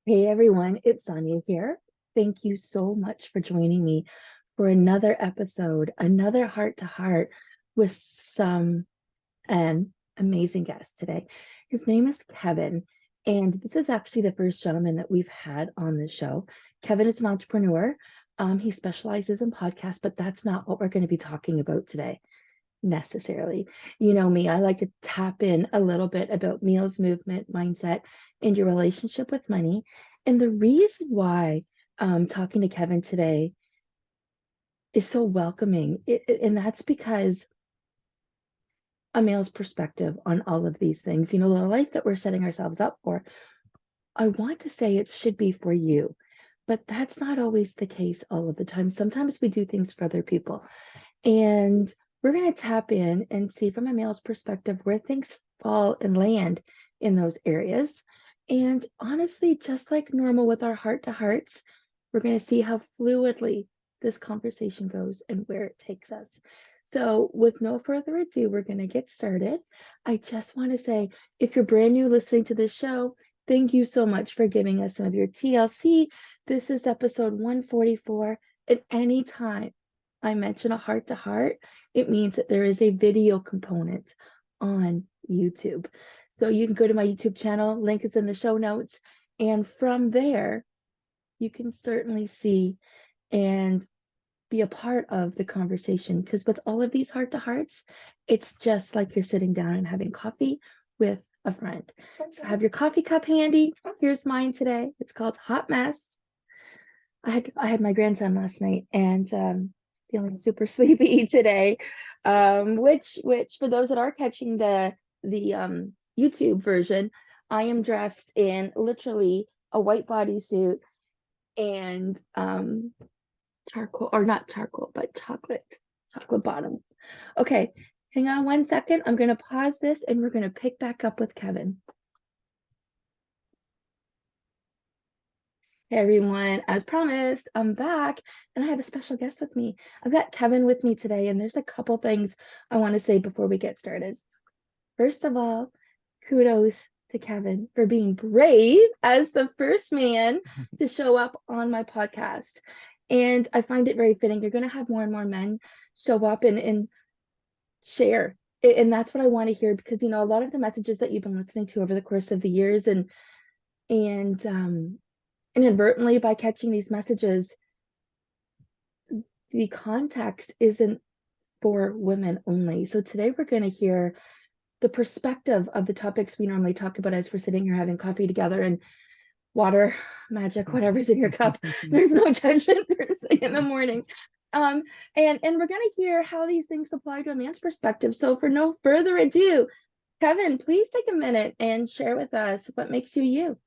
Hey everyone, it's Sonia here. Thank you so much for joining me for another episode, another heart to heart with an amazing guest today. His name is Kevin, and this is actually the first gentleman that we've had on the show. Kevin is an entrepreneur. He specializes in podcasts, but that's not what we're going to be talking about today necessarily. You know me, I like to tap in a little bit about meals, movement, mindset, and your relationship with money. And the reason why talking to Kevin today is so welcoming, and that's because a male's perspective on all of these things, the life that we're setting ourselves up for, I want to say it should be for you, but that's not always the case all of the time. Sometimes we do things for other people. And we're going to tap in and see from a male's perspective where things fall and land in those areas. And honestly, just like normal with our heart to hearts, we're going to see how fluidly this conversation goes and where it takes us. So with no further ado, we're going to get started. I just want to say, if you're brand new listening to this show, thank you so much for giving us some of your TLC. This is episode 144. At any time I mention a heart to heart, it means that there is a video component on YouTube. So you can go to my YouTube channel, link is in the show notes. And from there, you can certainly see and be a part of the conversation. Because with all of these heart to hearts, it's just like you're sitting down and having coffee with a friend. So have your coffee cup handy. Here's mine today. It's called Hot Mess. I had my grandson last night and feeling super sleepy today. Which for those that are catching the YouTube version, I am dressed in literally a white bodysuit and charcoal, or not charcoal, but chocolate bottoms. Okay, hang on one second. I'm gonna pause this and we're gonna pick back up with Kevin. Hey everyone, as promised, I'm back and I have a special guest with me. I've got Kevin with me today, and there's a couple things I want to say before we get started. First of all, kudos to Kevin for being brave as the first man to show up on my podcast. And I find it very fitting. You're going to have more and more men show up and share. And that's what I want to hear, because, a lot of the messages that you've been listening to over the course of the years and inadvertently by catching these messages, the context isn't for women only. So today we're going to hear the perspective of the topics we normally talk about as we're sitting here having coffee together and water, magic, whatever's in your cup. There's no judgment first thing in the morning. And we're going to hear how these things apply to a man's perspective. So for no further ado, Kevin, please take a minute and share with us what makes you you.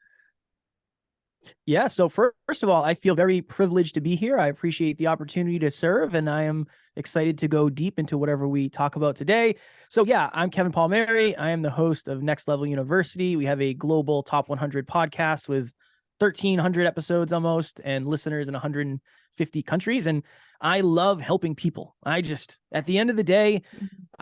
Yeah. So first of all, I feel very privileged to be here. I appreciate the opportunity to serve, and I am excited to go deep into whatever we talk about today. So yeah, I'm Kevin Palmieri. I am the host of Next Level University. We have a global top 100 podcast with 1,300 episodes almost and listeners in 150 countries. And I love helping people. At the end of the day,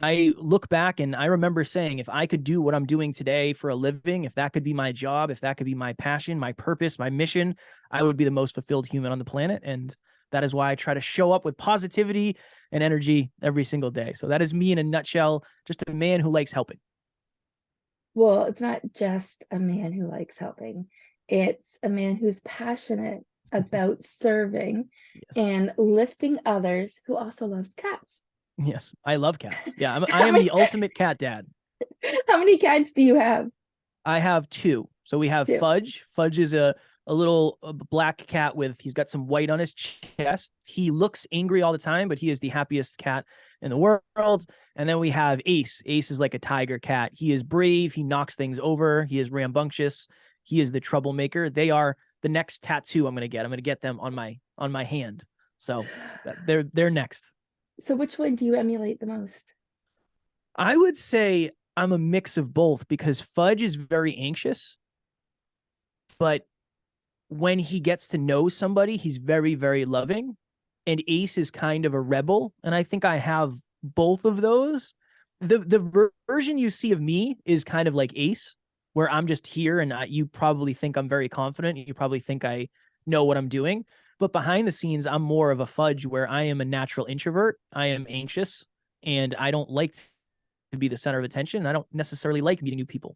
I look back and I remember saying, if I could do what I'm doing today for a living, if that could be my job, if that could be my passion, my purpose, my mission, I would be the most fulfilled human on the planet. And that is why I try to show up with positivity and energy every single day. So that is me in a nutshell, just a man who likes helping. Well, it's not just a man who likes helping. It's a man who's passionate about serving and lifting others, who also loves cats. Yes, I love cats. Yeah, I am the ultimate cat dad. How many cats do you have? I have two. So we have Fudge. Fudge is a little black cat he's got some white on his chest. He looks angry all the time, but he is the happiest cat in the world. And then we have Ace. Ace is like a tiger cat. He is brave. He knocks things over. He is rambunctious. He is the troublemaker. They are the next tattoo I'm going to get. I'm going to get them on my hand. So they're next. So which one do you emulate the most? I would say I'm a mix of both, because Fudge is very anxious, but when he gets to know somebody, he's very, very loving. And Ace is kind of a rebel. And I think I have both of those. The version you see of me is kind of like Ace. where I'm just here and you probably think I'm very confident. You probably think I know what I'm doing. But behind the scenes, I'm more of a fudge where I am a natural introvert. I am anxious and I don't like to be the center of attention. I don't necessarily like meeting new people.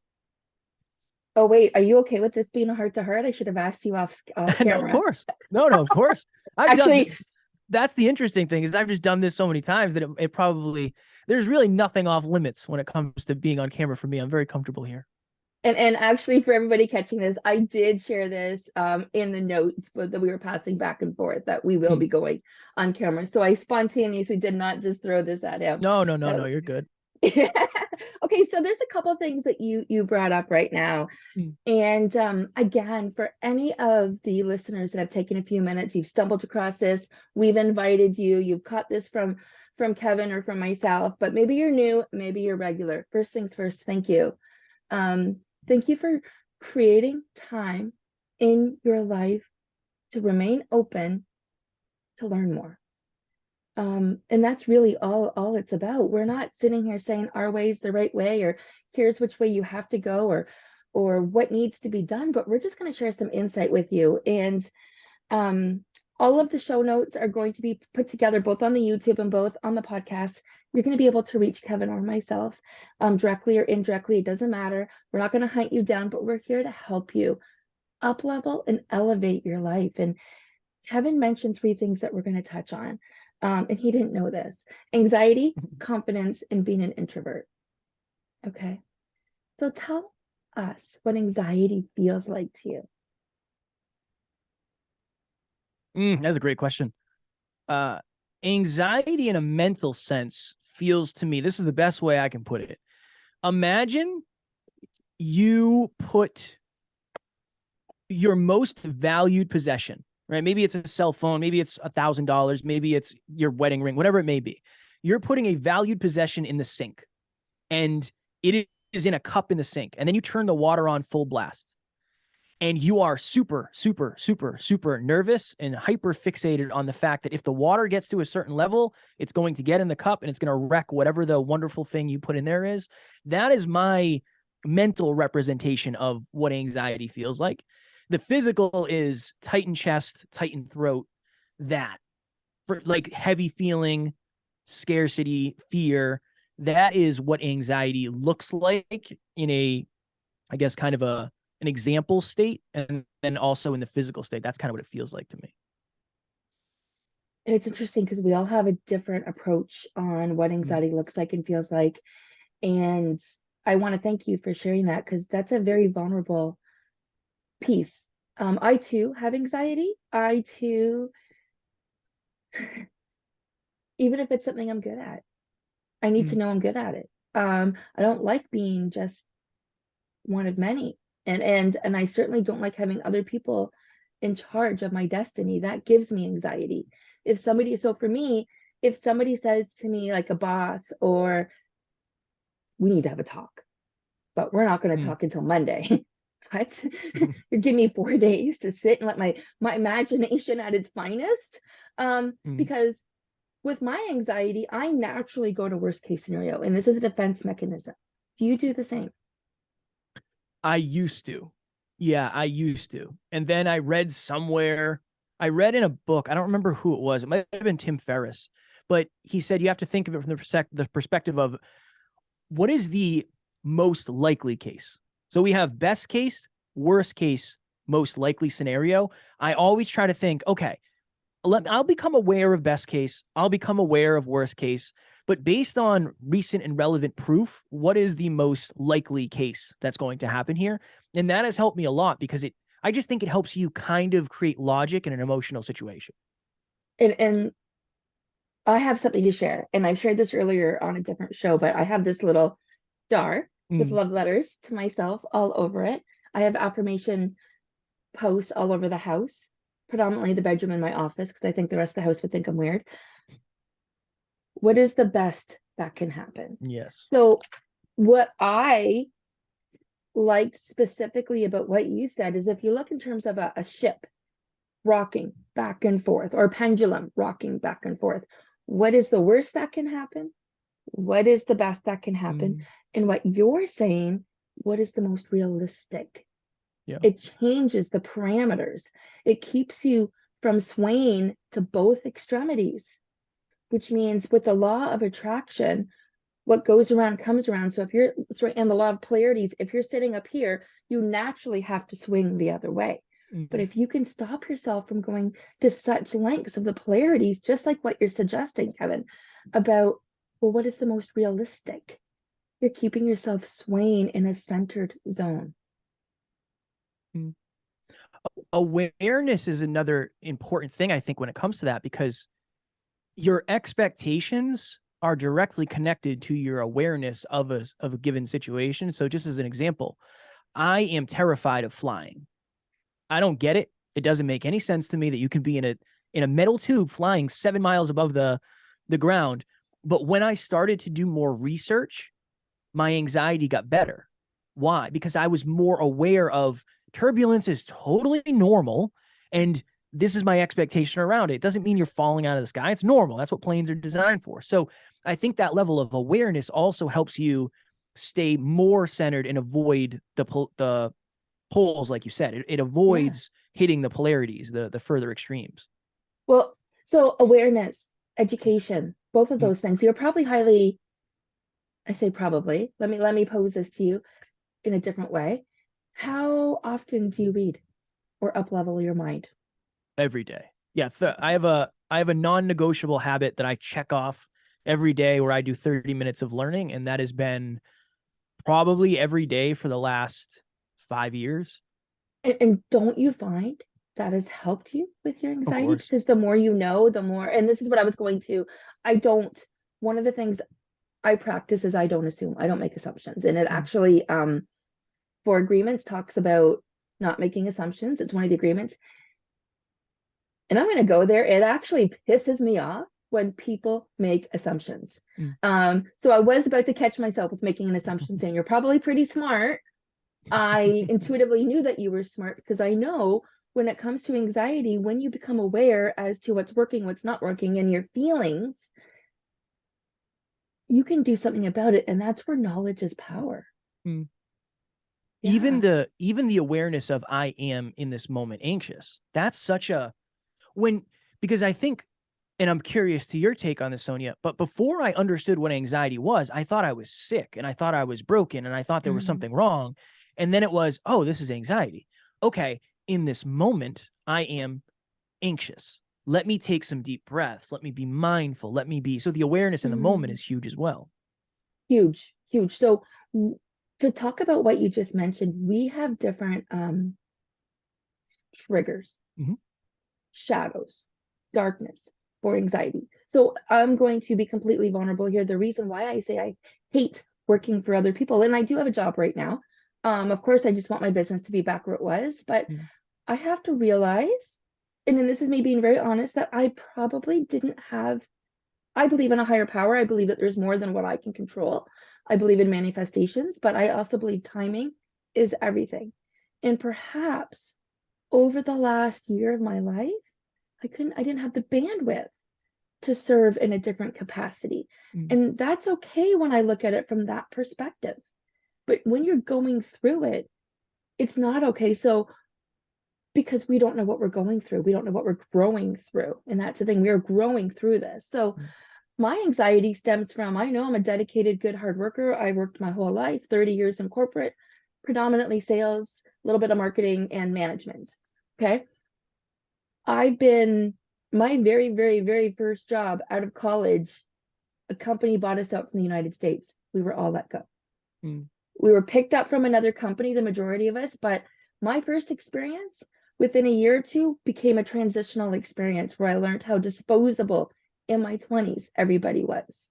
Oh, wait, are you okay with this being a heart to heart? I should have asked you off No, of camera. course. No, of course. I've done. Actually, That's the interesting thing is I've just done this so many times that it probably, there's really nothing off limits when it comes to being on camera for me. I'm very comfortable here. and actually for everybody catching this, I did share this in the notes, but that we were passing back and forth that we will be going on camera. So I spontaneously did not just throw this at him. No, you're good. Okay, so there's a couple things that you brought up right now. And again, for any of the listeners that have taken a few minutes, you've stumbled across this, we've invited you, you've caught this from Kevin or from myself, but maybe you're new, maybe you're regular. First things first, thank you. Thank you for creating time in your life to remain open to learn more. And that's really all it's about. We're not sitting here saying our way is the right way, or here's which way you have to go, or what needs to be done, but we're just going to share some insight with you. And all of the show notes are going to be put together both on the YouTube and both on the podcast. You're going to be able to reach Kevin or myself directly or indirectly. It doesn't matter. We're not going to hunt you down, but we're here to help you up level and elevate your life. And Kevin mentioned 3 things that we're going to touch on. And he didn't know this: anxiety, confidence, and being an introvert. Okay. So tell us what anxiety feels like to you. That's a great question. Anxiety in a mental sense feels to me, this is the best way I can put it. Imagine you put your most valued possession, right? Maybe it's a cell phone, maybe it's $1,000, maybe it's your wedding ring, whatever it may be. You're putting a valued possession in the sink, and it is in a cup in the sink. And then you turn the water on full blast, and you are super, super, super, super nervous and hyper fixated on the fact that if the water gets to a certain level, it's going to get in the cup and it's going to wreck whatever the wonderful thing you put in there is. That is my mental representation of what anxiety feels like. The physical is tightened chest, tightened throat, that for like heavy feeling, scarcity, fear. That is what anxiety looks like in a, I guess, kind of an example state, and then also in the physical state. That's kind of what it feels like to me. And it's interesting because we all have a different approach on what anxiety looks like and feels like. And I want to thank you for sharing that, because that's a very vulnerable piece. I too have anxiety. I too, even if it's something I'm good at, I need to know I'm good at it. I don't like being just one of many. And I certainly don't like having other people in charge of my destiny. That gives me anxiety. So for me, if somebody says to me, like a boss, or we need to have a talk, but we're not going to talk until Monday. What? You give me 4 days to sit and let my imagination at its finest. Because with my anxiety, I naturally go to worst case scenario, and this is a defense mechanism. Do you do the same? I used to. Yeah, I used to. And then I read in a book, I don't remember who it was. It might have been Tim Ferriss, but he said you have to think of it from the perspective of what is the most likely case. So we have best case, worst case, most likely scenario. I always try to think, okay, I'll become aware of best case. I'll become aware of worst case. But based on recent and relevant proof, what is the most likely case that's going to happen here? And that has helped me a lot, because I just think it helps you kind of create logic in an emotional situation. And I have something to share. And I've shared this earlier on a different show, but I have this little jar with love letters to myself all over it. I have affirmation posts all over the house, predominantly the bedroom and my office, because I think the rest of the house would think I'm weird. What is the best that can happen? Yes. So what I liked specifically about what you said is, if you look in terms of a ship rocking back and forth, or a pendulum rocking back and forth, what is the worst that can happen? What is the best that can happen? And what you're saying what is the most realistic? Yeah. It changes the parameters. It keeps you from swaying to both extremities, which means with the law of attraction, what goes around comes around. So if you're, sorry, and the law of polarities, if you're sitting up here, you naturally have to swing the other way. But if you can stop yourself from going to such lengths of the polarities, just like what you're suggesting, Kevin, about, well, what is the most realistic? You're keeping yourself swaying in a centered zone. Awareness is another important thing, I think, when it comes to that, because your expectations are directly connected to your awareness of a given situation. So just as an example, I am terrified of flying. I don't get it. It doesn't make any sense to me that you can be in a metal tube flying 7 miles above the ground. But when I started to do more research, my anxiety got better. Why? Because I was more aware of turbulence is totally normal, and this is my expectation around it. It doesn't mean you're falling out of the sky. It's normal. That's what planes are designed for. So I think that level of awareness also helps you stay more centered and avoid the poles, like you said. It avoids hitting the polarities, the further extremes. Well, so awareness, education, both of those things. You're probably highly, I say probably, let me pose this to you in a different way. How often do you read or up level your mind? Every day. Yeah, I have a non-negotiable habit that I check off every day where I do 30 minutes of learning, and that has been probably every day for the last 5 years. And don't you find that has helped you with your Of anxiety? course. Because the more you know, the more, and this is what I was going to, one of the things I practice is I don't assume, I don't make assumptions. And it actually, for agreements, talks about not making assumptions. It's one of the agreements. And I'm going to go there. It actually pisses me off when people make assumptions. So I was about to catch myself with making an assumption saying, you're probably pretty smart. I intuitively knew that you were smart because I know when it comes to anxiety, when you become aware as to what's working, what's not working, and your feelings, you can do something about it. And that's where knowledge is power. Mm. Yeah. Even the awareness of I am in this moment anxious. That's such a because I think, and I'm curious to your take on this, Sonia, but before I understood what anxiety was, I thought I was sick and I thought I was broken and I thought there was something wrong. And then it was, oh, this is anxiety. Okay, in this moment, I am anxious. Let me take some deep breaths. Let me be mindful. Let me be. So the awareness in the moment is huge as well. Huge, huge. So to talk about what you just mentioned, we have different triggers, shadows, darkness for anxiety. So I'm going to be completely vulnerable here. The reason why I say I hate working for other people, and I do have a job right now. Of course, I just want my business to be back where it was, but I have to realize, and then this is me being very honest, that I probably didn't have, I believe in a higher power. I believe that there's more than what I can control. I believe in manifestations, but I also believe timing is everything. And perhaps over the last year of my life, I didn't have the bandwidth to serve in a different capacity. And that's okay when I look at it from that perspective. But when you're going through it, it's not okay. So, because we don't know what we're going through, we don't know what we're growing through. And that's the thing, we are growing through this. So, my anxiety stems from, I know I'm a dedicated, good, hard worker. I worked my whole life, 30 years in corporate, predominantly sales, a little bit of marketing and management. Okay. I've been, my very, very, very first job out of college, a company bought us out from the United States. We were all let go. We were picked up from another company, the majority of us, but my first experience within a year or two became a transitional experience where I learned how disposable in my 20s everybody was.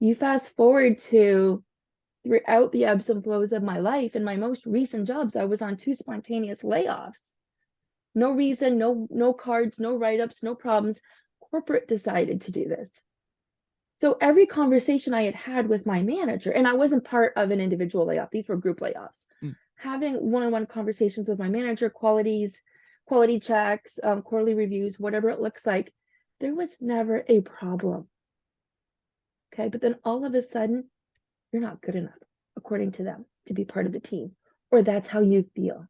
You fast forward to throughout the ebbs and flows of my life, in my most recent jobs, I was on 2 spontaneous layoffs. No reason, no cards, no write-ups, no problems. Corporate decided to do this. So every conversation I had with my manager, and I wasn't part of an individual layoff, these were group layoffs, having one-on-one conversations with my manager, quality checks, quarterly reviews, whatever it looks like, there was never a problem. Okay, but then all of a sudden, you're not good enough, according to them. to be part of the team, or that's how you feel.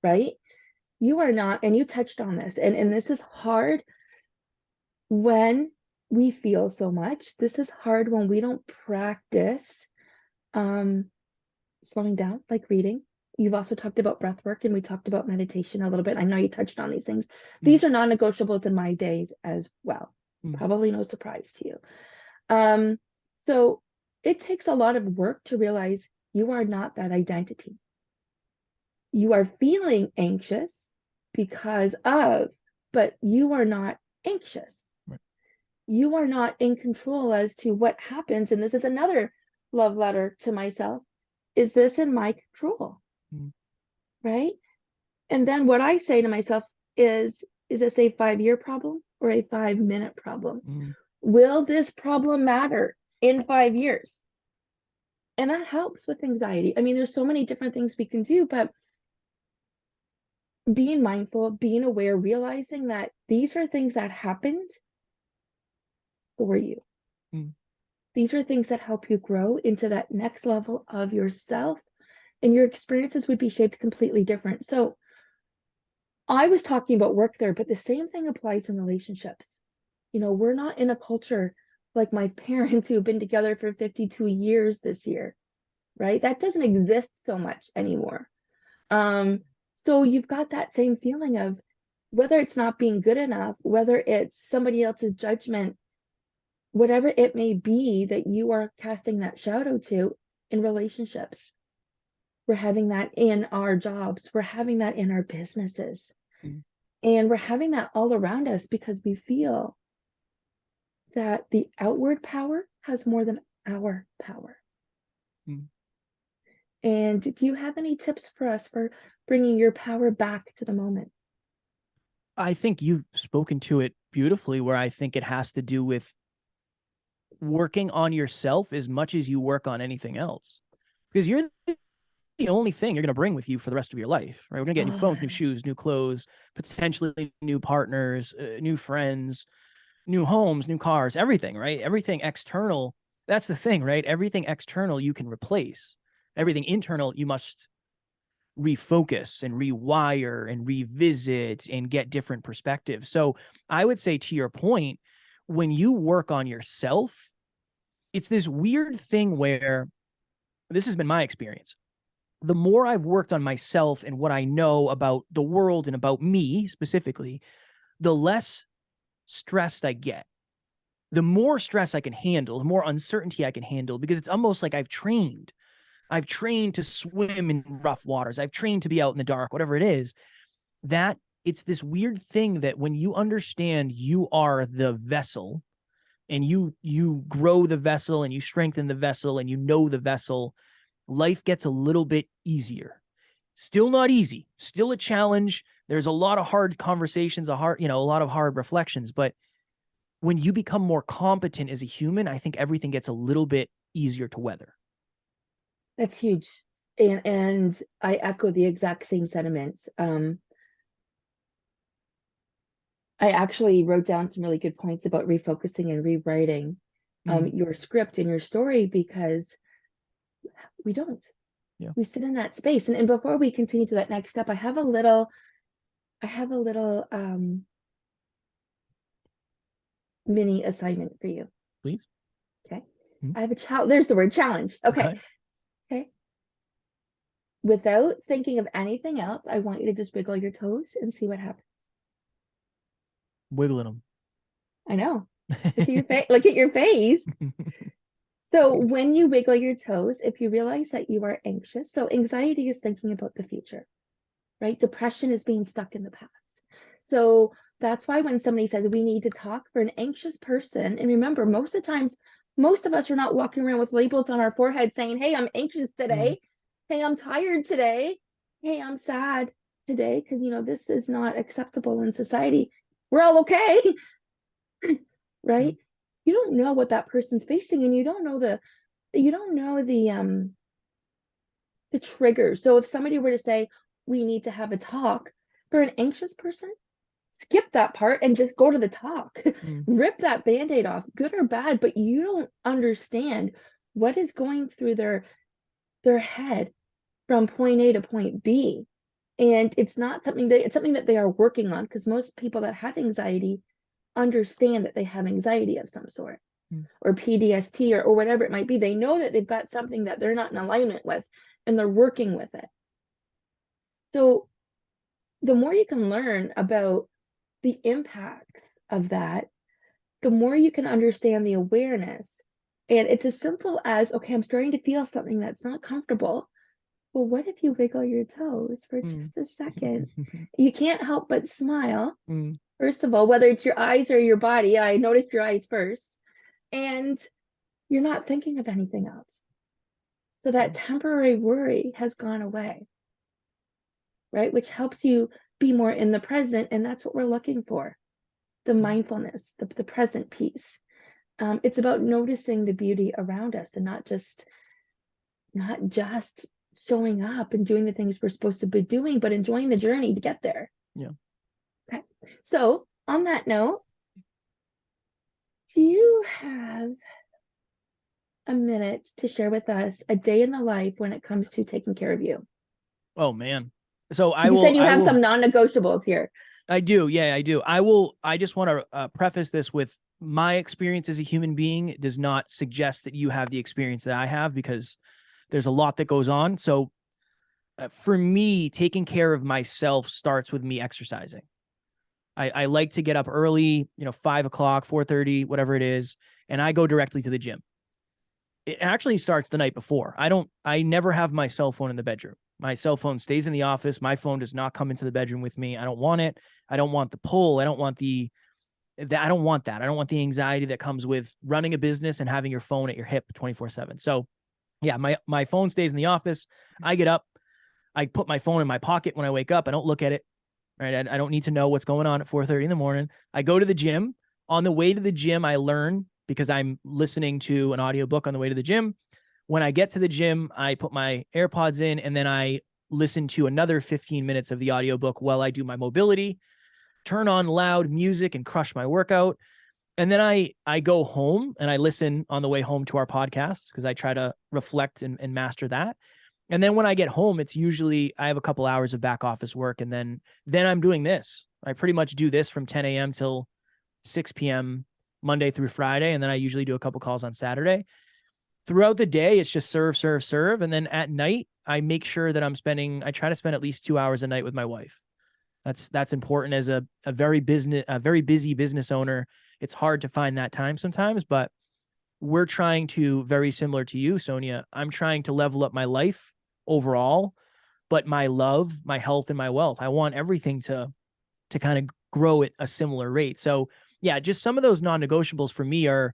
Right? You are not, and you touched on this, and this is hard when we feel so much. This is hard when we don't practice slowing down, like reading. You've also talked about breath work, and we talked about meditation a little bit. I know you touched on these things. These are non-negotiables in my days as well. Probably no surprise to you. So it takes a lot of work to realize you are not that identity. You are feeling anxious because of, but you are not anxious. Right. You are not in control as to what happens. And this is another love letter to myself. Is this in my control? Right? And then what I say to myself is this a 5-year problem or a 5-minute problem? Will this problem matter in 5 years? And that helps with anxiety. I mean, there's so many different things we can do, but being mindful, being aware, realizing that these are things that happened for you. These are things that help you grow into that next level of yourself, and your experiences would be shaped completely different. So I was talking about work there, but the same thing applies in relationships. You know, we're not in a culture like my parents who've been together for 52 years this year, right? That doesn't exist so much anymore. So you've got that same feeling of whether it's not being good enough, whether it's somebody else's judgment, whatever it may be that you are casting that shadow to in relationships. We're having that in our jobs. We're having that in our businesses. And we're having that all around us because we feel that the outward power has more than our power. And do you have any tips for us for bringing your power back to the moment? I think you've spoken to it beautifully, where I think it has to do with working on yourself as much as you work on anything else, because you're the only thing you're going to bring with you for the rest of your life, right? We're going to get new phones, new shoes, new clothes, potentially new partners, new friends, new homes, new cars, everything, right? Everything external. That's the thing, right? Everything external you can replace. Everything internal you must refocus and rewire and revisit and get different perspectives. So I would say, to your point, when you work on yourself, it's this weird thing where, this has been my experience, the more I've worked on myself and what I know about the world and about me specifically, the less stressed I get. The more stress I can handle, the more uncertainty I can handle, because it's almost like I've trained to swim in rough waters. I've trained to be out in the dark, whatever it is. That it's this weird thing that when you understand you are the vessel, and you grow the vessel and you strengthen the vessel and you know the vessel, life gets a little bit easier. Still not easy, still a challenge. There's a lot of hard conversations, a lot of hard reflections, but when you become more competent as a human, I think everything gets a little bit easier to weather. That's huge. And I echo the exact same sentiments. I actually wrote down some really good points about refocusing and rewriting your script and your story, because we don't. Yeah. We sit in that space. And before we continue to that next step, I have a little mini assignment for you. Please. Okay. I have a challenge. There's the word challenge. Okay. Without thinking of anything else, I want you to just wiggle your toes and see what happens. Wiggling them. I know. Look at your face. Look at your face. So when you wiggle your toes, if you realize that you are anxious, so anxiety is thinking about the future, right? Depression is being stuck in the past. So that's why when somebody says we need to talk, for an anxious person, and remember, most of the times, most of us are not walking around with labels on our forehead saying, hey, I'm anxious today. Hey, I'm tired today. Hey, I'm sad today, because, this is not acceptable in society. We're all okay, right? You don't know what that person's facing, and you don't know the triggers. So if somebody were to say, we need to have a talk, for an anxious person, skip that part and just go to the talk. Rip that Band-Aid off, good or bad, but you don't understand what is going through their their head from point A to point B. And it's not something that, it's something that they are working on, because most people that have anxiety understand that they have anxiety of some sort, or PTSD, or whatever it might be. They know that they've got something that they're not in alignment with, and they're working with it. So the more you can learn about the impacts of that, the more you can understand the awareness. And it's as simple as, okay, I'm starting to feel something that's not comfortable. Well, what if you wiggle your toes for just a second? You can't help but smile. First of all, whether it's your eyes or your body, I noticed your eyes first, and you're not thinking of anything else. So that temporary worry has gone away, right? Which helps you be more in the present. And that's what we're looking for. The mindfulness, the present piece. It's about noticing the beauty around us, and not just showing up and doing the things we're supposed to be doing, but enjoying the journey to get there. Yeah. Okay. So on that note, do you have a minute to share with us a day in the life when it comes to taking care of you? Oh man. So You said you have some non-negotiables here. I do. Yeah, I do. I just want to preface this with my experience as a human being does not suggest that you have the experience that I have, because there's a lot that goes on. So for me, taking care of myself starts with me exercising. I like to get up early, 5 o'clock, 4:30, whatever it is, and I go directly to the gym. It actually starts the night before. I never have my cell phone in the bedroom. My cell phone stays in the office. My phone does not come into the bedroom with me. I don't want it. I don't want the pull. I don't want I don't want that. I don't want the anxiety that comes with running a business and having your phone at your hip 24/7. So yeah, my phone stays in the office. I get up. I put my phone in my pocket when I wake up. I don't look at it. Right. I don't need to know what's going on at 4:30 in the morning. I go to the gym. On the way to the gym, I learn, because I'm listening to an audiobook on the way to the gym. When I get to the gym, I put my AirPods in, and then I listen to another 15 minutes of the audiobook while I do my mobility, turn on loud music and crush my workout. And then I go home and I listen on the way home to our podcast, because I try to reflect and master that. And then when I get home, it's usually I have a couple hours of back office work, and then I'm doing this. I pretty much do this from 10 a.m. till 6 p.m. Monday through Friday. And then I usually do a couple calls on Saturday. Throughout the day, it's just serve, serve, serve. And then at night, I make sure that I try to spend at least 2 hours a night with my wife. That's important as a very busy business owner. It's hard to find that time sometimes, but we're trying to, very similar to you, Sonia, I'm trying to level up my life overall, but my love, my health, and my wealth, I want everything to kind of grow at a similar rate. So yeah, just some of those non-negotiables for me are,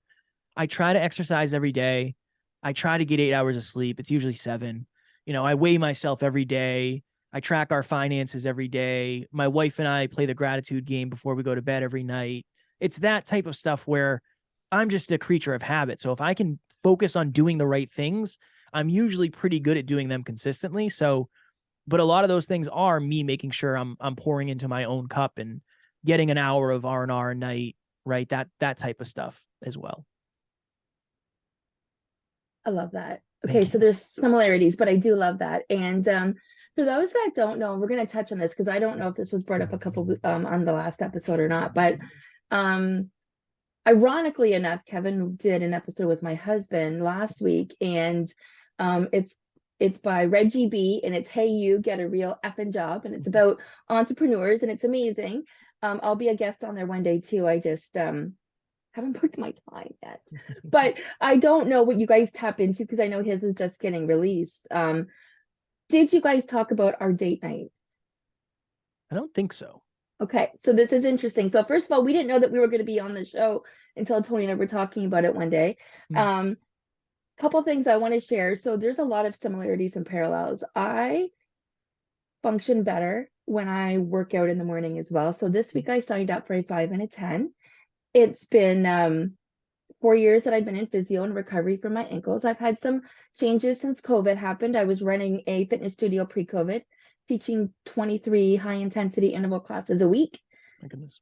I try to exercise every day. I try to get 8 hours of sleep. It's usually 7. I weigh myself every day. I track our finances every day. My wife and I play the gratitude game before we go to bed every night. It's that type of stuff where I'm just a creature of habit. So if I can focus on doing the right things, I'm usually pretty good at doing them consistently. So, but a lot of those things are me making sure I'm pouring into my own cup and getting an hour of R&R a night, right? That type of stuff as well. I love that. Okay, so there's similarities, but I do love that. And for those that don't know, we're going to touch on this because I don't know if this was brought up a couple on the last episode or not, but ironically enough, Kevin did an episode with my husband last week, and it's by Reggie B, and it's Hey You, Get a Real Effing Job, and it's about entrepreneurs, and it's amazing. I'll be a guest on there one day too. I just haven't booked my time yet, but I don't know what you guys tap into because I know his is just getting released. Did you guys talk about our date night? I don't think so. Okay, so this is interesting. So first of all, we didn't know that we were going to be on the show until Tony and I were talking about it one day. Couple things I want to share. So there's a lot of similarities and parallels. I function better when I work out in the morning as well. So this week I signed up for a 5 and a 10. It's been 4 years that I've been in physio and recovery from my ankles. I've had some changes since COVID happened. I was running a fitness studio pre-COVID, teaching 23 high-intensity interval classes a week. My goodness.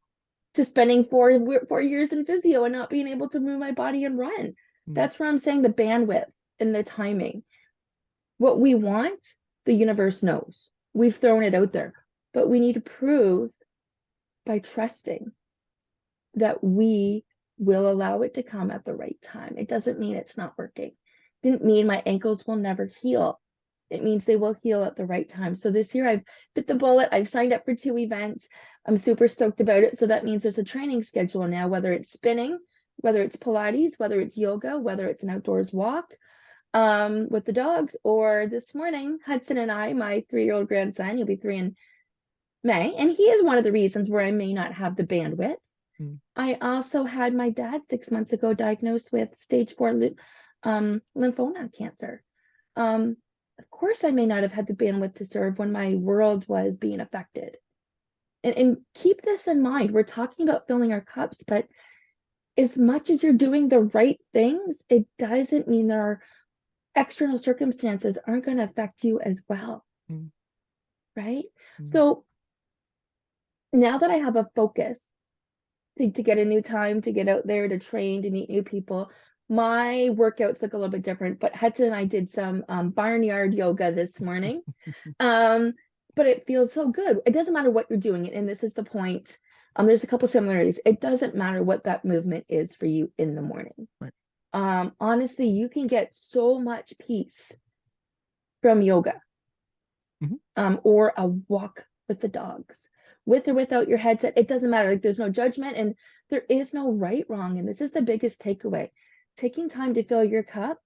To spending 4 years in physio and not being able to move my body and run. That's where I'm saying the bandwidth and the timing. what we want, the universe knows. We've thrown it out there, but we need to prove by trusting that we will allow it to come at the right time. It doesn't mean it's not working. Didn't mean my ankles will never heal. It means they will heal at the right time. So this year I've bit the bullet. I've signed up for 2 events. I'm super stoked about it. So that means there's a training schedule now, whether it's spinning, whether it's Pilates, whether it's yoga, whether it's an outdoors walk with the dogs, or this morning, Hudson and I, my 3-year-old grandson, he'll be 3 in May, and he is one of the reasons where I may not have the bandwidth. I also had my dad 6 months ago diagnosed with stage 4 lymphoma cancer. Of course, I may not have had the bandwidth to serve when my world was being affected. And keep this in mind. We're talking about filling our cups, but as much as you're doing the right things, it doesn't mean there are external circumstances aren't going to affect you as well. Right? So now that I have a focus to get a new time, to get out there, to train, to meet new people, my workouts look a little bit different. But Hudson and I did some barnyard yoga this morning. But it feels so good. It doesn't matter what you're doing, and this is the point. There's a couple similarities. It doesn't matter what that movement is for you in the morning. Right. Honestly, you can get so much peace from yoga, or a walk with the dogs, with or without your headset. It doesn't matter. Like, there's no judgment, and there is no right, wrong. And this is the biggest takeaway. Taking time to fill your cup,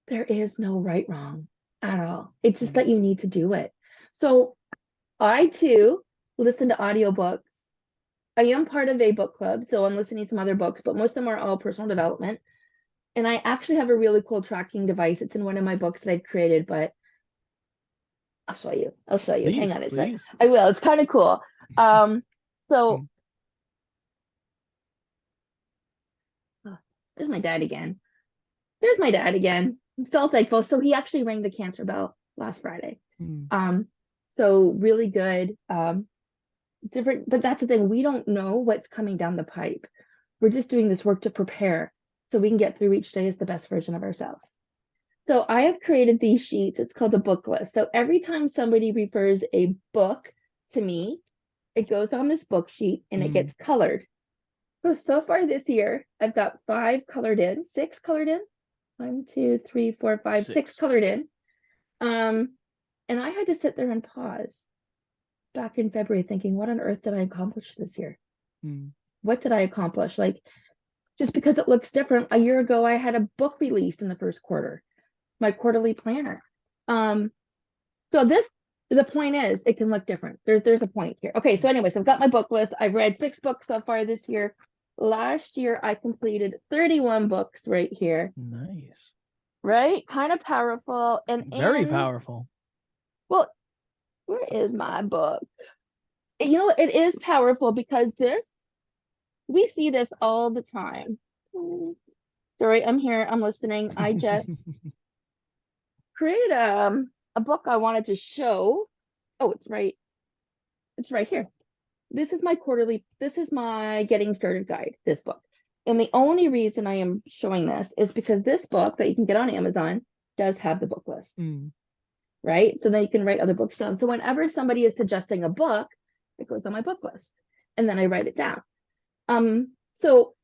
there is no right, wrong at all. It's just that you need to do it. So I too listen to audiobooks. I am part of a book club, so I'm listening to some other books, but most of them are all personal development. And I actually have a really cool tracking device. It's in one of my books that I've created, but I'll show you. Please, hang on a second. I will. It's kind of cool. So there's my dad again. I'm so thankful. So he actually rang the cancer bell last Friday. So really good. Different, but that's the thing. We don't know what's coming down the pipe. We're just doing this work to prepare so we can get through each day as the best version of ourselves. So I have created these sheets. It's called the book list. So every time somebody refers a book to me, it goes on this book sheet and it gets colored. So far this year, I've got 5 colored in, 6 colored in. 1, 2, 3, 4, 5, 6 colored in. And I had to sit there and pause back in February thinking, what on earth did I accomplish this year? What did I accomplish? Like, just because it looks different, a year ago, I had a book release in the first quarter, my quarterly planner. So the point is, it can look different. There's a point here. Okay, so anyways, I've got my book list. I've read 6 books so far this year. Last year, I completed 31 books right here. Nice. Right? Kind of powerful. And very powerful. Well, where is my book? You know, it is powerful because we see this all the time. Sorry, I'm here. I'm listening. I just created a book I wanted to show. Oh, it's right here. This is my getting started guide, this book. And the only reason I am showing this is because this book that you can get on Amazon does have the book list. Right? So then you can write other books down. So whenever somebody is suggesting a book, it goes on my book list. And then I write it down. So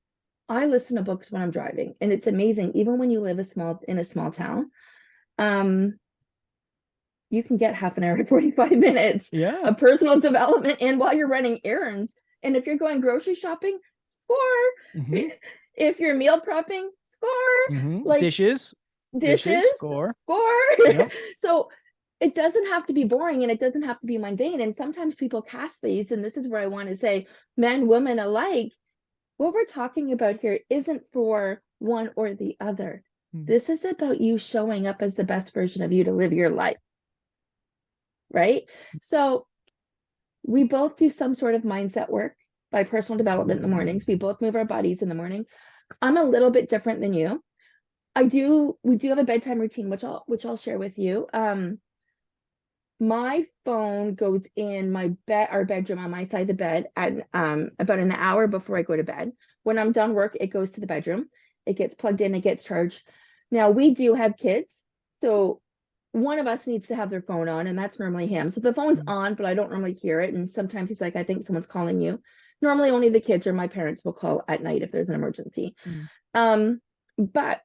I listen to books when I'm driving, and it's amazing. Even when you live in a small town, you can get half an hour to 45 minutes of personal development, and while you're running errands. And if you're going grocery shopping, score. If you're meal prepping, score. Like dishes, score. Yep. So it doesn't have to be boring, and it doesn't have to be mundane. And sometimes people cast these, and this is where I want to say, men, women alike, what we're talking about here isn't for one or the other. This is about you showing up as the best version of you to live your life. Right? So we both do some sort of mindset work by personal development in the mornings. We both move our bodies in the morning. I'm a little bit different than you. We do have a bedtime routine, which I'll share with you. My phone goes in our bedroom on my side of the bed at about an hour before I go to bed. When I'm done work, it goes to the bedroom. It gets plugged in, it gets charged. Now we do have kids, so one of us needs to have their phone on, and that's normally him. So the phone's on, but I don't normally hear it. And sometimes he's like, I think someone's calling you. Normally only the kids or my parents will call at night if there's an emergency. But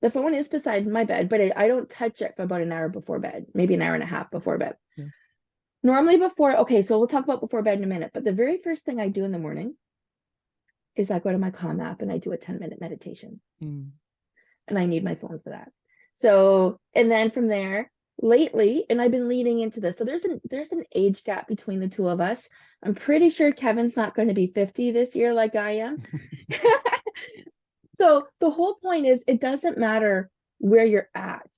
the phone is beside my bed, but I don't touch it for about an hour before bed, maybe an hour and a half before bed. Normally okay, so we'll talk about before bed in a minute, but the very first thing I do in the morning is I go to my Calm app and I do a 10-minute meditation. And I need my phone for that. So, and then from there, lately, and I've been leaning into this. So there's an age gap between the two of us. I'm pretty sure Kevin's not going to be 50 this year like I am. So the whole point is it doesn't matter where you're at.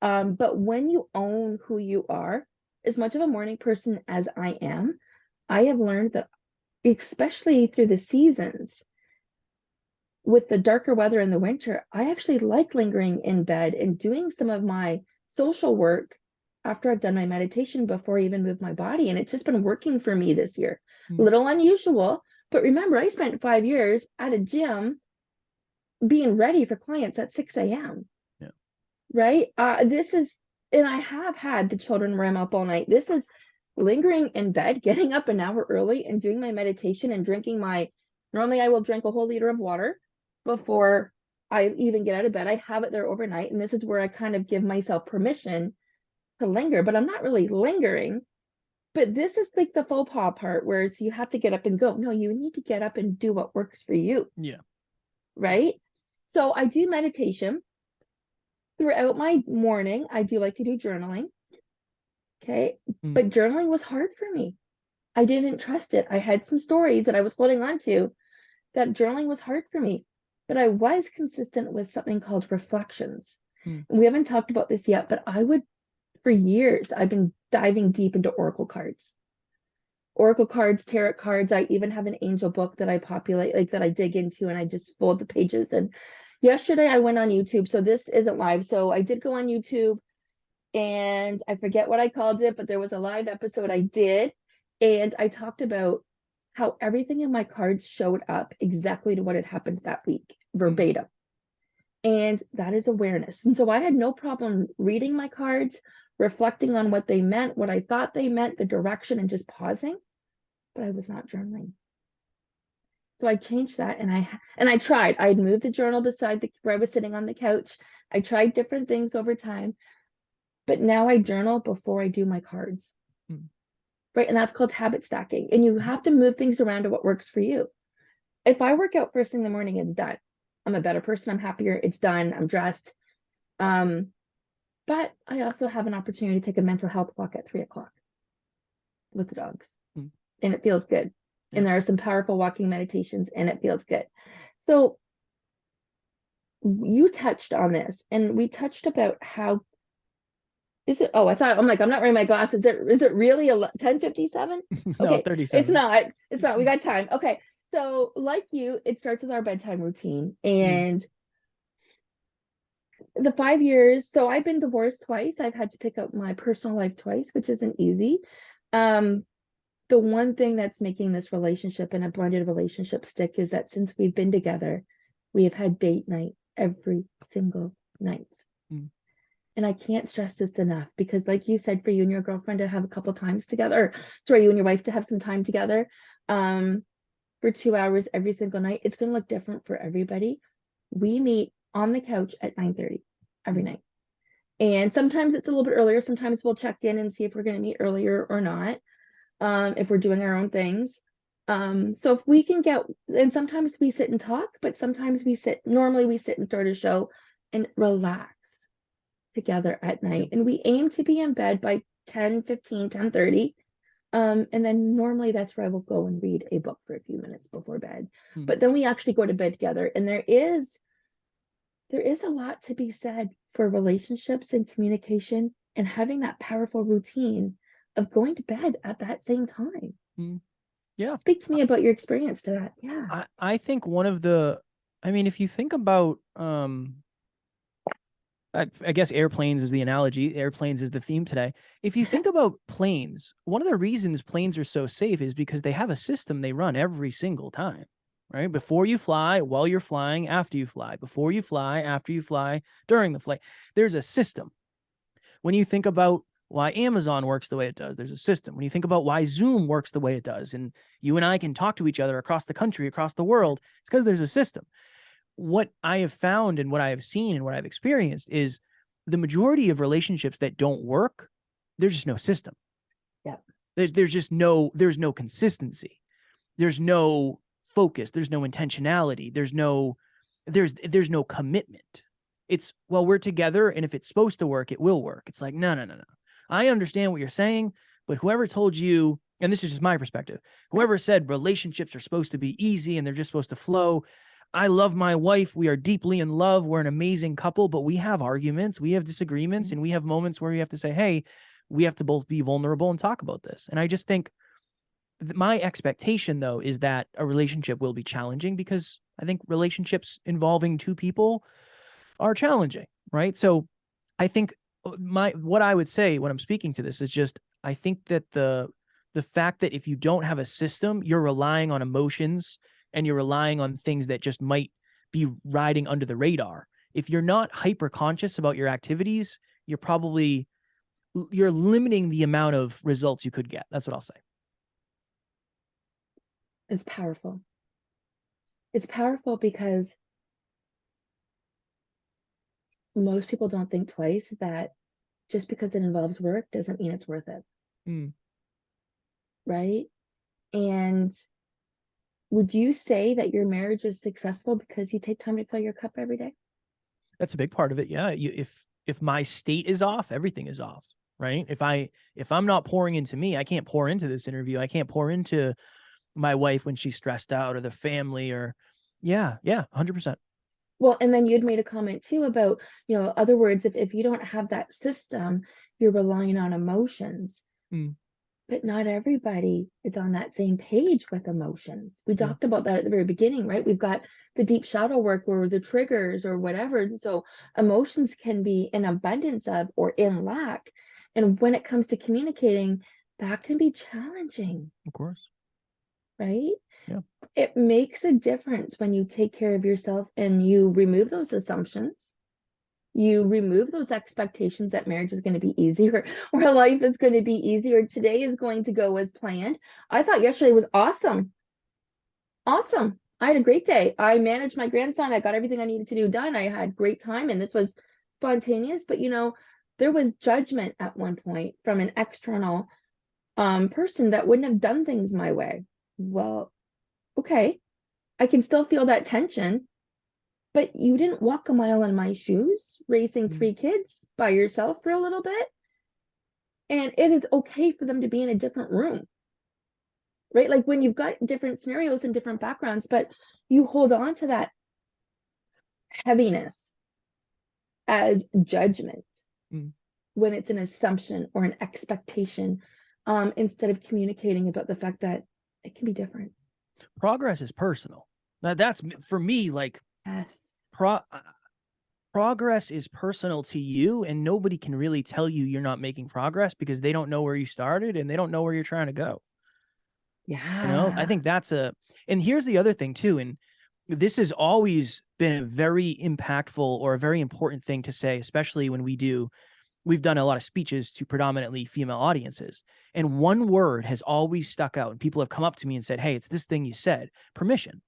But when you own who you are, as much of a morning person as I am, I have learned that, especially through the seasons, with the darker weather in the winter, I actually like lingering in bed and doing some of my social work after I've done my meditation before I even move my body. And it's just been working for me this year. A little unusual, but remember, I spent 5 years at a gym being ready for clients at 6 a.m. Right? And I have had the children where I'm up all night. This is lingering in bed, getting up an hour early and doing my meditation and drinking normally I will drink a whole liter of water before I even get out of bed. I have it there overnight. And this is where I kind of give myself permission to linger, but I'm not really lingering. But this is like the faux pas part where it's, you have to get up and go. No, you need to get up and do what works for you. Right? So I do meditation throughout my morning. I do like to do journaling. Okay. But journaling was hard for me. I didn't trust it. I had some stories that I was holding on to that journaling was hard for me. But I was consistent with something called reflections. And we haven't talked about this yet, but for years, I've been diving deep into oracle cards, tarot cards. I even have an angel book that I populate, like that I dig into, and I just fold the pages. And yesterday I went on YouTube. So this isn't live. So I did go on YouTube, and I forget what I called it, but there was a live episode I did. And I talked about how everything in my cards showed up exactly to what had happened that week, verbatim. And that is awareness. And so I had no problem reading my cards, reflecting on what they meant, what I thought they meant, the direction, and just pausing. But I was not journaling. So I changed that, and I tried. I'd moved the journal beside where I was sitting on the couch. I tried different things over time, but now I journal before I do my cards. Right. And that's called habit stacking. And you have to move things around to what works for you. If I work out first thing in the morning, it's done. I'm a better person. I'm happier. It's done. I'm dressed. But I also have an opportunity to take a mental health walk at 3:00 with the dogs. And it feels good. And there are some powerful walking meditations, and it feels good. So you touched on this, and we touched about how I'm like, I'm not wearing my glasses. Is it really 10:57? No, Okay, 37. It's not. We got time. Okay. So like you, it starts with our bedtime routine. And the 5 years, so I've been divorced twice. I've had to pick up my personal life twice, which isn't easy. The one thing that's making this relationship and a blended relationship stick is that since we've been together, we have had date night every single night. And I can't stress this enough, because like you said, for you and your girlfriend to have a couple times together, you and your wife to have some time together for 2 hours every single night, it's going to look different for everybody. We meet on the couch at 9:30 every night. And sometimes it's a little bit earlier. Sometimes we'll check in and see if we're going to meet earlier or not, if we're doing our own things. So if we can and sometimes we sit and talk, but sometimes normally we sit and start a show and relax together at night. And we aim to be in bed by 10:15, 10:30. And then normally that's where I will go and read a book for a few minutes before bed. But then we actually go to bed together. And there is a lot to be said for relationships and communication, and having that powerful routine of going to bed at that same time. Yeah. Speak to me about your experience to that. Yeah. I think if you think about, I guess airplanes is the analogy. Airplanes is the theme today. If you think about planes, one of the reasons planes are so safe is because they have a system they run every single time, right? Before you fly, while you're flying, after you fly, before you fly, after you fly, during the flight. There's a system. When you think about why Amazon works the way it does, there's a system. When you think about why Zoom works the way it does, and you and I can talk to each other across the country, across the world, it's because there's a system. What I have found and what I have seen and what I've experienced is the majority of relationships that don't work, there's just no system. Yeah. There's no consistency. There's no focus. There's no intentionality. There's no commitment. It's, well, we're together, and if it's supposed to work, it will work. It's like, no. I understand what you're saying, but whoever told you, and this is just my perspective, whoever said relationships are supposed to be easy and they're just supposed to flow. I love my wife. We are deeply in love. We're an amazing couple, but we have arguments, we have disagreements, and we have moments where we have to say, hey, we have to both be vulnerable and talk about this. And I just think my expectation, though, is that a relationship will be challenging, because I think relationships involving two people are challenging, right? So I think what I would say when I'm speaking to this is just, I think that the fact that if you don't have a system, you're relying on emotions and you're relying on things that just might be riding under the radar. If you're not hyper conscious about your activities, you're limiting the amount of results you could get. That's what I'll say. It's powerful. It's powerful because most people don't think twice that just because it involves work doesn't mean it's worth it. Right? And would you say that your marriage is successful because you take time to fill your cup every day? That's a big part of it. Yeah. If my state is off, everything is off, right? If I'm not pouring into me, I can't pour into this interview. I can't pour into my wife when she's stressed out, or the family, or 100%. Well, and then you'd made a comment too about, other words, if you don't have that system, you're relying on emotions. But not everybody is on that same page with emotions. We talked about that at the very beginning, right? We've got the deep shadow work or the triggers or whatever. So emotions can be in abundance of or in lack. And when it comes to communicating, that can be challenging. Of course. Right? Yeah. It makes a difference when you take care of yourself and you remove those assumptions. You remove those expectations that marriage is going to be easy, or life is going to be easy, or today is going to go as planned. I thought yesterday was awesome. Awesome. I had a great day. I managed my grandson. I got everything I needed to do done. I had great time, and this was spontaneous, but there was judgment at one point from an external person that wouldn't have done things my way. Well, okay, I can still feel that tension. But you didn't walk a mile in my shoes, raising 3 kids by yourself for a little bit. And it is okay for them to be in a different room, right? Like when you've got different scenarios and different backgrounds, but you hold on to that heaviness as judgment when it's an assumption or an expectation, instead of communicating about the fact that it can be different. Progress is personal. Now that's, for me, like, yes. Progress is personal to you, and nobody can really tell you you're not making progress because they don't know where you started and they don't know where you're trying to go. Yeah. I think and here's the other thing too. And this has always been a very impactful or a very important thing to say, especially when we've done a lot of speeches to predominantly female audiences. And one word has always stuck out, and people have come up to me and said, hey, it's this thing you said, permission.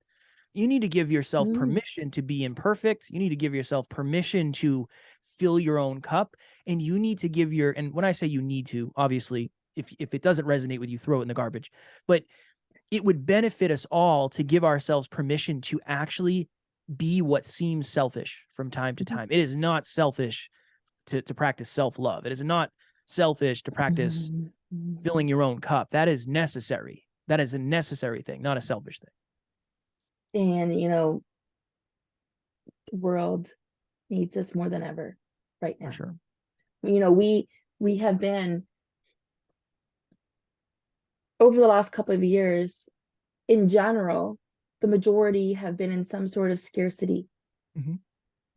You need to give yourself permission to be imperfect. You need to give yourself permission to fill your own cup. And you need to and when I say you need to, obviously, if it doesn't resonate with you, throw it in the garbage. But it would benefit us all to give ourselves permission to actually be what seems selfish from time to time. It is not selfish to practice self-love. It is not selfish to practice filling your own cup. That is necessary. That is a necessary thing, not a selfish thing. And, the world needs us more than ever right now. For sure. We have been, over the last couple of years, in general, the majority have been in some sort of scarcity,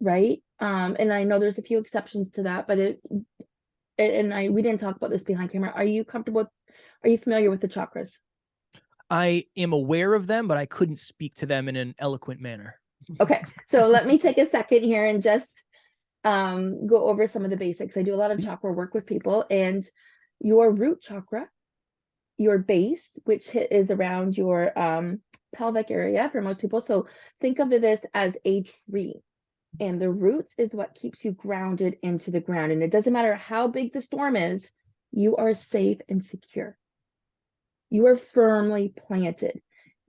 right? And I know there's a few exceptions to that, but we didn't talk about this behind camera. Are you familiar with the chakras? I am aware of them, but I couldn't speak to them in an eloquent manner. Okay, so let me take a second here and just go over some of the basics. I do a lot of chakra work with people, and your root chakra, your base, which is around your pelvic area for most people. So think of this as a tree, and the roots is what keeps you grounded into the ground. And it doesn't matter how big the storm is, you are safe and secure. You are firmly planted.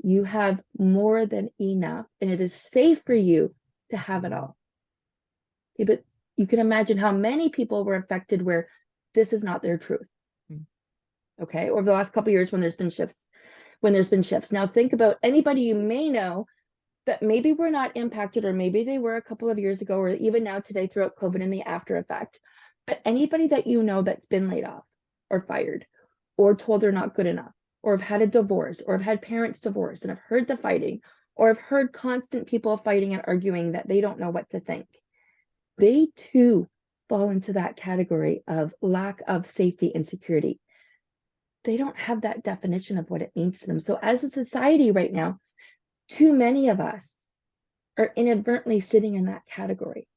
You have more than enough, and it is safe for you to have it all. Okay, but you can imagine how many people were affected where this is not their truth. Okay, over the last couple of years when there's been shifts. Now think about anybody you may know that maybe were not impacted, or maybe they were a couple of years ago, or even now today throughout COVID and the after effect. But anybody that you know that's been laid off or fired or told they're not good enough, or have had a divorce, or have had parents divorce and have heard the fighting, or have heard constant people fighting and arguing that they don't know what to think, they too fall into that category of lack of safety and security. They don't have that definition of what it means to them. So as a society right now, too many of us are inadvertently sitting in that category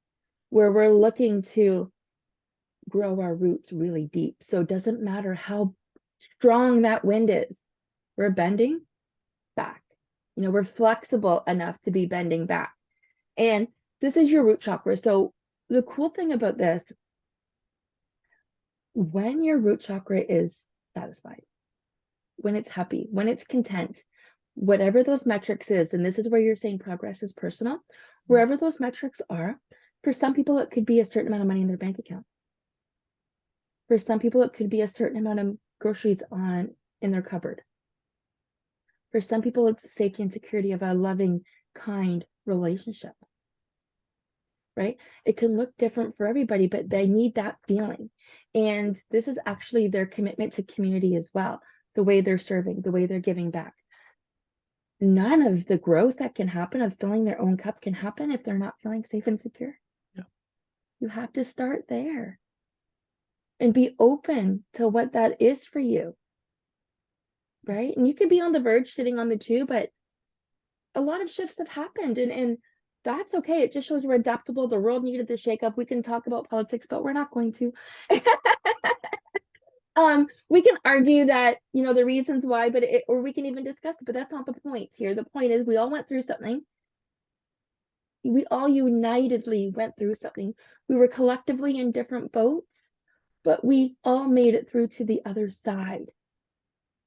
where we're looking to grow our roots really deep. So it doesn't matter how strong that wind is, we're bending back. You know, we're flexible enough to be bending back. And this is your root chakra. So the cool thing about this, when your root chakra is satisfied, when it's happy, when it's content, whatever those metrics is, and this is where you're saying progress is personal, wherever those metrics are, for some people, it could be a certain amount of money in their bank account. For some people, it could be a certain amount of groceries in their cupboard. For some people, it's the safety and security of a loving, kind relationship. Right? It can look different for everybody, but they need that feeling. And this is actually their commitment to community as well. The way they're serving, the way they're giving back. None of the growth that can happen of filling their own cup can happen if they're not feeling safe and secure. Yeah. You have to start there and be open to what that is for you. Right? And you could be on the verge sitting on the tube, but a lot of shifts have happened, and that's okay. It just shows we're adaptable. The world needed the shakeup. We can talk about politics, but we're not going to. We can argue that, you know, the reasons why, or we can even discuss it, but that's not the point here. The point is we all went through something. We all unitedly went through something. We were collectively in different boats, but we all made it through to the other side.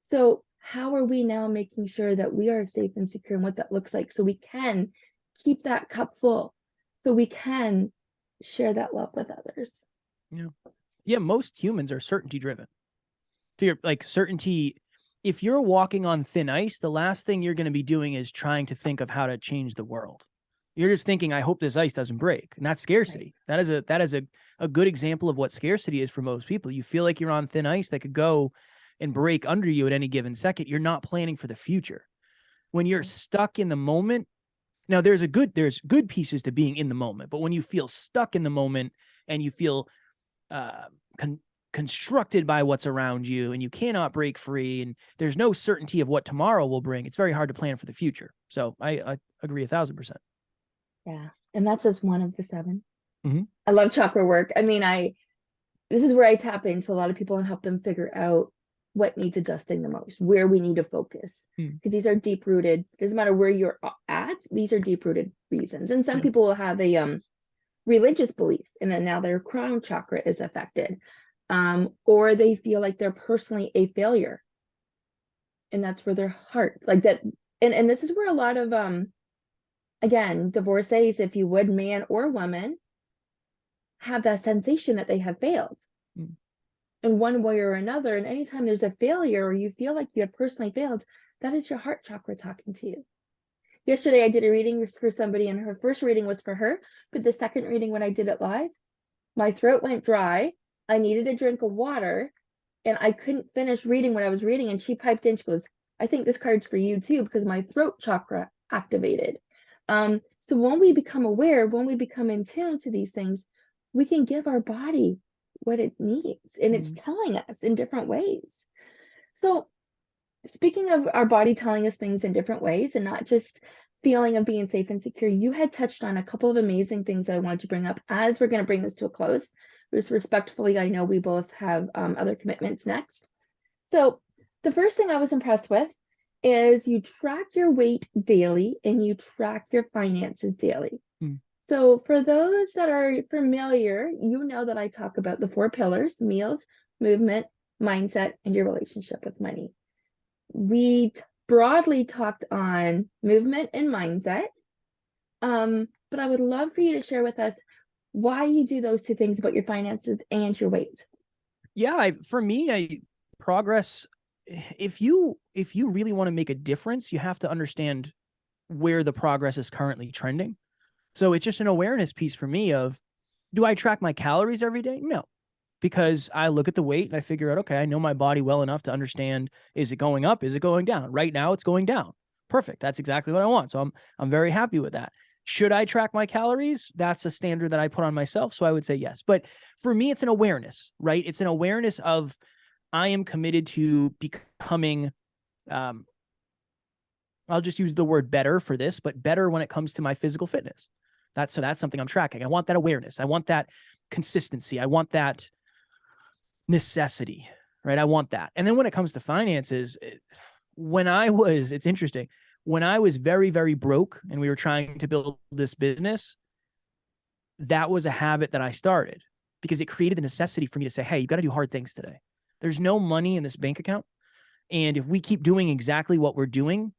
So how are we now making sure that we are safe and secure, and what that looks like, so we can keep that cup full, so we can share that love with others? Yeah, most humans are certainty driven. To your certainty, if you're walking on thin ice, the last thing you're going to be doing is trying to think of how to change the world. You're just thinking, I hope this ice doesn't break. And that's scarcity. Right. That is a good example of what scarcity is for most people. You feel like you're on thin ice that could go and break under you at any given second. You're not planning for the future. When you're stuck in the moment, now there's good pieces to being in the moment, but when you feel stuck in the moment and you feel constructed by what's around you and you cannot break free and there's no certainty of what tomorrow will bring, it's very hard to plan for the future. So I agree 1,000%. Yeah. And that's just one of the 7. Mm-hmm. I love chakra work. I mean, this is where I tap into a lot of people and help them figure out what needs adjusting the most, where we need to focus, because these are deep rooted. Doesn't matter where you're at, these are deep rooted reasons. And some people will have a religious belief, and then now their crown chakra is affected, or they feel like they're personally a failure, and that's where their heart, like that. And this is where a lot of again, divorcees, if you would, man or woman, have that sensation that they have failed in one way or another. And anytime there's a failure, or you feel like you have personally failed, that is your heart chakra talking to you. Yesterday, I did a reading for somebody, and her first reading was for her, but the second reading, when I did it live, my throat went dry. I needed a drink of water, and I couldn't finish reading what I was reading. And she piped in, she goes, I think this card's for you too, because my throat chakra activated. So when we become aware, when we become in tune to these things, we can give our body what it needs, and it's telling us in different ways. So speaking of our body telling us things in different ways, and not just feeling of being safe and secure, you had touched on a couple of amazing things that I wanted to bring up as we're going to bring this to a close. Just respectfully, I know we both have other commitments next. So the first thing I was impressed with is you track your weight daily and you track your finances daily. So for those that are familiar, you know that I talk about the 4 pillars: meals, movement, mindset, and your relationship with money. We broadly talked on movement and mindset, but I would love for you to share with us why you do those 2 things about your finances and your weight. Yeah, for me, progress, if you really want to make a difference, you have to understand where the progress is currently trending. So it's just an awareness piece for me of, do I track my calories every day? No, because I look at the weight and I figure out, okay, I know my body well enough to understand, is it going up? Is it going down? Right now it's going down. Perfect. That's exactly what I want. So I'm very happy with that. Should I track my calories? That's a standard that I put on myself. So I would say yes. But for me, it's an awareness, right? It's an awareness of, I am committed to becoming, I'll just use the word better for this, but better when it comes to my physical fitness. That's something I'm tracking. I want that awareness. I want that consistency. I want that necessity, right? I want that. And then when it comes to finances, it's interesting. When I was very, very broke and we were trying to build this business, that was a habit that I started because it created the necessity for me to say, hey, you got to do hard things today. There's no money in this bank account. And if we keep doing exactly what we're doing,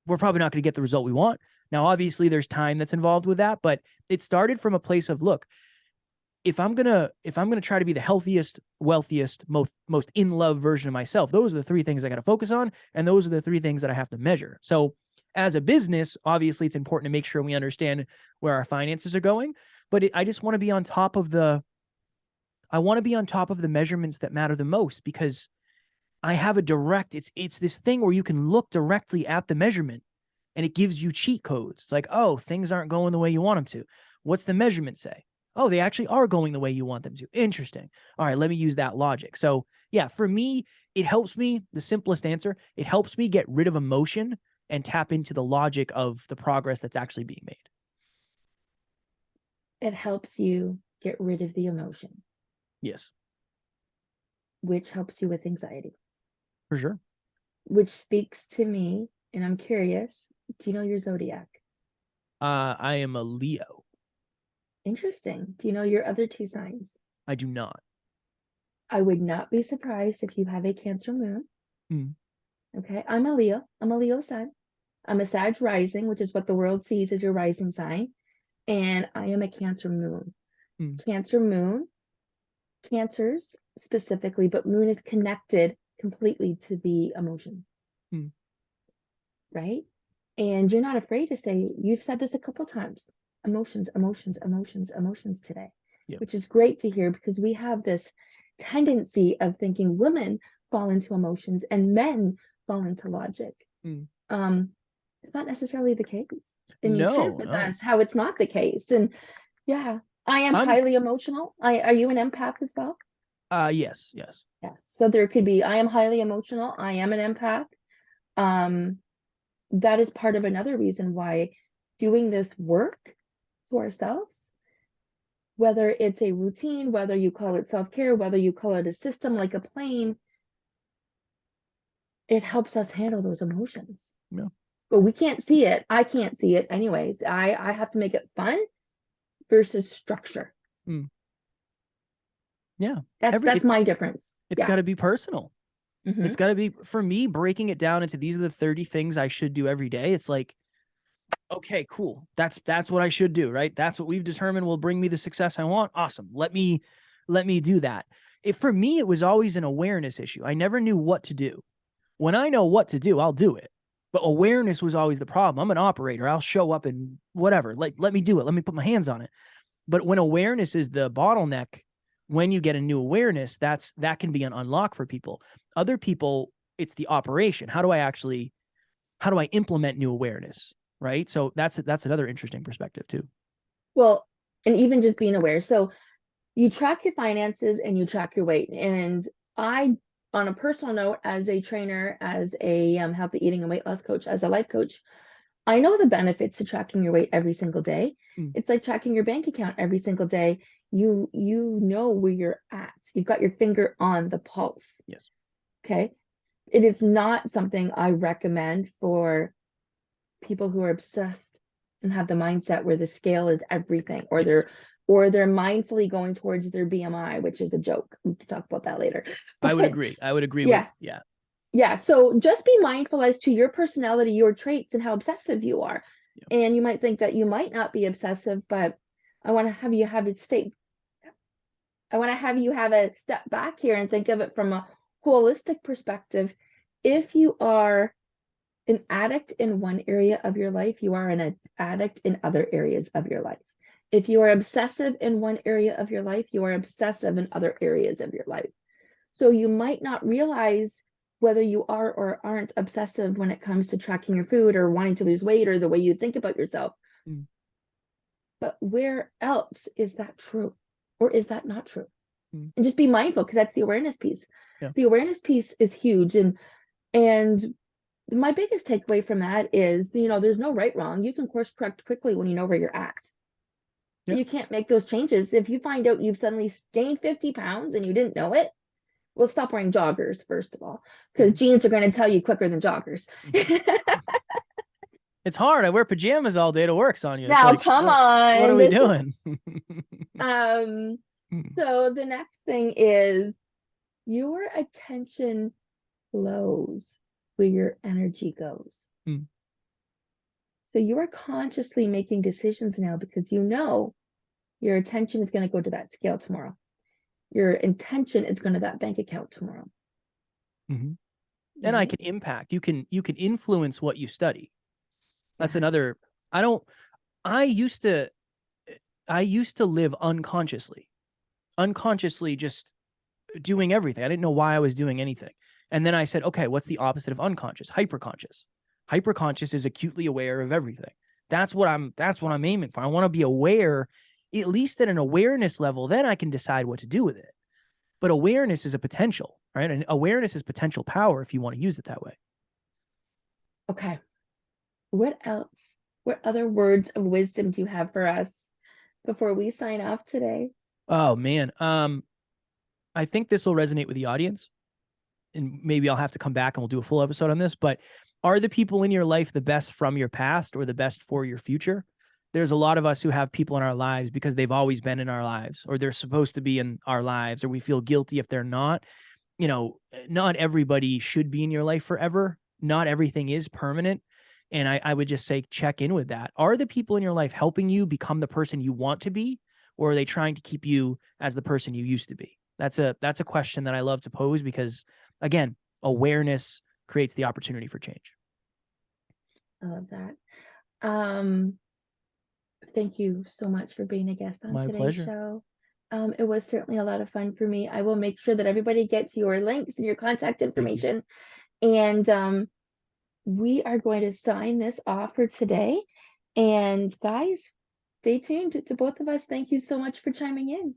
we're probably not going to get the result we want. Now, obviously there's time that's involved with that, but it started from a place of, look, if I'm going to try to be the healthiest, wealthiest, most in love version of myself, those are the 3 things I got to focus on. And those are the 3 things that I have to measure. So as a business, obviously it's important to make sure we understand where our finances are going, but I just want to be on top of the measurements that matter the most, because I have it's this thing where you can look directly at the measurement and it gives you cheat codes. It's like, oh, things aren't going the way you want them to. What's the measurement say? Oh, they actually are going the way you want them to. Interesting. All right, let me use that logic. So yeah, for me, it helps me, the simplest answer, it helps me get rid of emotion and tap into the logic of the progress that's actually being made. It helps you get rid of the emotion. Yes. Which helps you with anxiety. For sure. Which speaks to me, and I'm curious, do you know your zodiac? I am a Leo. Interesting. Do you know your other 2 signs? I do not. I would not be surprised if you have a Cancer moon. Okay, I'm a Leo. I'm a Leo sun. I'm a Sag rising, which is what the world sees as your rising sign. And I am a Cancer moon. Cancer moon, Cancers specifically, but moon is connected completely to the emotion. Right? And you're not afraid to say, you've said this a couple times, emotions today, which is great to hear, because we have this tendency of thinking women fall into emotions and men fall into logic. It's not necessarily the case. And you shared with us how it's not the case. And yeah, I am highly emotional. Are you an empath as well? Yes. So there could be, I am highly emotional. I am an empath. That is part of another reason why doing this work to ourselves, whether it's a routine, whether you call it self-care, whether you call it a system like a plane, it helps us handle those emotions. Yeah. But we can't see it. I can't see it anyways. I have to make it fun versus structure. Yeah. That's my difference. It's got to be personal. It's got to be, for me, breaking it down into these are the 30 things I should do every day. It's like, okay, cool. That's what I should do, right? That's what we've determined will bring me the success I want. Awesome. Let me do that. For me, it was always an awareness issue. I never knew what to do. When I know what to do, I'll do it. But awareness was always the problem. I'm an operator. I'll show up and whatever. Let me do it. Let me put my hands on it. But when awareness is the bottleneck, when you get a new awareness, that can be an unlock for people. Other people, it's the operation. How do I implement new awareness? Right. So that's another interesting perspective too. Well, and even just being aware. So you track your finances and you track your weight. And I, on a personal note, as a trainer, as a healthy eating and weight loss coach, as a life coach, I know the benefits to tracking your weight every single day. Mm. It's like tracking your bank account every single day. You know where you're at. You've got your finger on the pulse. Yes. Okay. It is not something I recommend for people who are obsessed and have the mindset where the scale is everything, or Yes. they're mindfully going towards their BMI, which is a joke. We can talk about that later. I would But agree. I would agree yeah, with, yeah. yeah. So just be mindful as to your personality, your traits, and how obsessive you are. Yeah. And you might think that you might not be obsessive, but I want to have you have it state. I want to have you have a step back here and think of it from a holistic perspective. If you are an addict in one area of your life, you are an addict in other areas of your life. If you are obsessive in one area of your life, you are obsessive in other areas of your life. So you might not realize whether you are or aren't obsessive when it comes to tracking your food or wanting to lose weight or the way you think about yourself. Mm. But where else is that true? Or is that not true? Mm. And just be mindful, because that's the awareness piece. Yeah. The awareness piece is huge. And my biggest takeaway from that is, there's no right wrong. You can course correct quickly when you know where you're at. Yeah. You can't make those changes. If you find out you've suddenly gained 50 pounds and you didn't know it, well, stop wearing joggers, first of all, because jeans are going to tell you quicker than joggers. It's hard. I wear pajamas all day to work, Sonia. It's Now, like, come what on. are we doing? So the next thing is your attention flows where your energy goes. Mm. So you are consciously making decisions now because you know your attention is going to go to that scale tomorrow. Your intention is going to that bank account tomorrow. Mm-hmm. And I can impact. You can influence what you study. That's another. I used to live unconsciously just doing everything. I didn't know why I was doing anything. And then I said, okay, what's the opposite of unconscious? Hyperconscious. Hyperconscious is acutely aware of everything. That's what I'm aiming for. I want to be aware, at least at an awareness level, then I can decide what to do with it. But awareness is a potential, right? And awareness is potential power if you want to use it that way. Okay. What else? What other words of wisdom do you have for us before we sign off today? Oh man. I think this will resonate with the audience, and maybe I'll have to come back and we'll do a full episode on this, but are the people in your life the best from your past or the best for your future? There's a lot of us who have people in our lives because they've always been in our lives, or they're supposed to be in our lives, or we feel guilty if they're not. Not everybody should be in your life forever. Not everything is permanent. And I would just say, check in with that. Are the people in your life helping you become the person you want to be, or are they trying to keep you as the person you used to be? That's a question that I love to pose because, again, awareness creates the opportunity for change. I love that. Thank you so much for being a guest on My today's pleasure. show. It was certainly a lot of fun for me. I will make sure that everybody gets your links and your contact information. And we are going to sign this off for today. And guys, stay tuned to both of us. Thank you so much for chiming in.